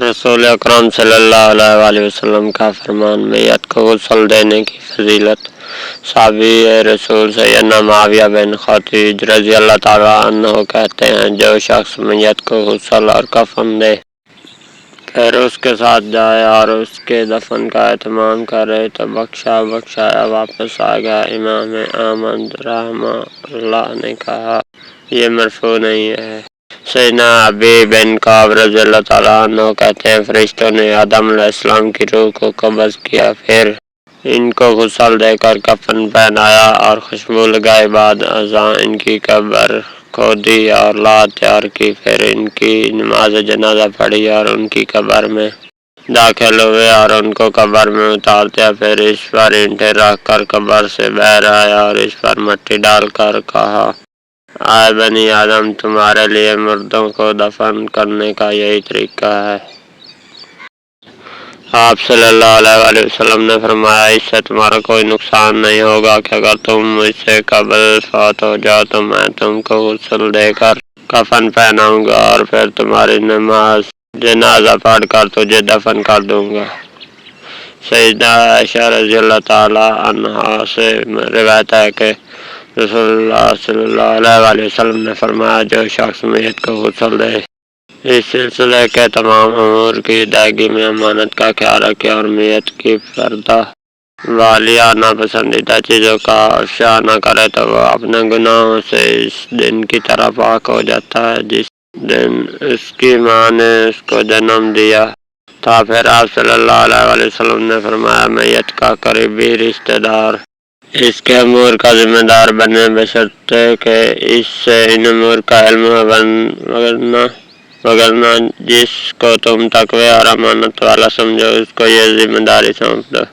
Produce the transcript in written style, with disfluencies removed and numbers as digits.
رسول اکرم صلی اللہ علیہ وسلم کا فرمان میت کو غسل دینے کی فضیلت۔ صحابی رسول سیدنا معاویہ بن خطیج رضی اللہ تعالیٰ عنہ کہتے ہیں، جو شخص میت کو غسل اور کفن دے پھر اس کے ساتھ جائے اور اس کے دفن کا اہتمام کرے تو بخشایا واپس آ گیا۔ امام احمد رحمہ اللہ نے کہا، یہ مرفوع نہیں ہے۔ سیدنا ابی بن کعب رضی اللہ تعالیٰ عنہ کہتے ہیں، فرشتوں نے آدم علیہ السلام کی روح کو قبض کیا، پھر ان کو غسل دے کر کفن پہنایا اور خوشبو لگائے، بعد ازاں ان کی قبر کھودی اور لاد تیار کی، پھر ان کی نماز جنازہ پڑھی اور ان کی قبر میں داخل ہوئے اور ان کو قبر میں اتار دیا، پھر اس پر اینٹیں رکھ کر قبر سے باہر آیا اور اس پر مٹی ڈال کر کہا، اے بنی آدم، تمہارے لیے مردوں کو دفن کرنے کا یہی طریقہ ہے۔ آپ صلی اللہ علیہ وسلم نے فرمایا، اس سے تمہارا کوئی نقصان نہیں ہوگا کہ اگر تم مجھ سے قبل فوت ہو جاؤ تو میں تم کو غسل دے کر کفن پہناؤں گا اور پھر تمہاری نماز جنازہ پڑھ کر تجھے دفن کر دوں گا۔ سیدہ عائشہ رضی اللہ تعالی عنہا سے روایت ہے کہ رسول اللہ صلی اللہ علیہ وسلم نے فرمایا، جو شخص میت کو غسل دے اس سلسلے کے تمام امور کی ادائیگی میں امانت کا خیال رکھے اور میت کی پردہ والی اور ناپسندیدہ چیزوں کا افشا نہ کرے تو وہ اپنے گناہوں سے اس دن کی طرح پاک ہو جاتا ہے جس دن اس کی ماں نے اس کو جنم دیا تھا۔ پھر آپ صلی اللہ علیہ وسلم نے فرمایا، میت کا قریبی رشتہ دار اس کے امور کا ذمہ دار بنے بشرطے کہ اس سے ان امور کا علم ہو، وگرنہ جس کو تم تقوی اور امانت والا سمجھو اس کو یہ ذمہ داری سونپ دو۔